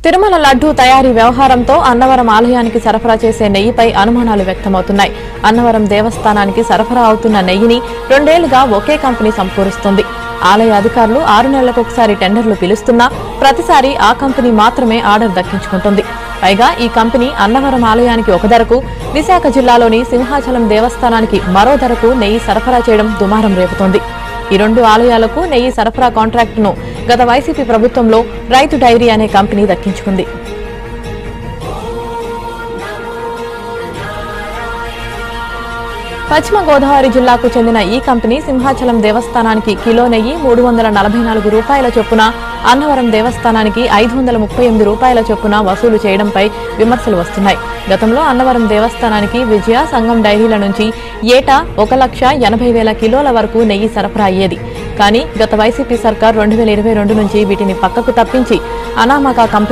తిరుమల లడ్డూ తయారీ వ్యవహారంతో అన్నవరం ఆలయానికి సరఫరా చేసే నెయ్యిపై అనుమానాలు వ్యక్తమవుతున్నాయి. అన్నవరం దేవస్థానానికి సరఫరా అవుతున్న నెయ్యిని 2 ఏళ్లుగా ఒకే కంపెనీ సమకూరుస్తుంది. ఆలయ అధికారులు 6 నెలలకొకసారి టెండర్లు పిలుస్తున్నా ప్రతిసారి ఆ కంపెనీ మాత్రమే ఆర్డర్ దక్కించుకుంటుంది. పైగా ఈ కంపెనీ అన్నవరం ఆలయానికి ఒక ధరకు, విశాఖ జిల్లాలోని సింహాచలం దేవస్థానానికి మరో ధరకు నెయ్యి సరఫరా చేయడం దుమారం రేపుతోంది. ఈ 2 ఆలయాలకు నెయ్యి సరఫరా కాంట్రాక్టును గత వైసీపీ ప్రభుత్వంలో రైతు డైరీ అనే కంపెనీ దక్కించుకుంది. పశ్చిమ గోదావరి జిల్లాకు చెందిన ఈ కంపెనీ సింహాచలం దేవస్థానానికి కిలో నెయ్యి 344 రూపాయల చొప్పున, అన్నవరం దేవస్థానానికి 538 రూపాయల చొప్పున వసూలు చేయడంపై విమర్శలు వస్తున్నాయి. గతంలో అన్నవరం దేవస్థానానికి విజయ, సంఘం డైరీల నుంచి ఏటా 1,80,000 కిలోల వరకు నెయ్యి సరఫరా అయ్యేది. కానీ గత వైసీపీ సర్కార్ 2022 నుంచి వీటిని పక్కకు తప్పించి అనామక కంపెనీ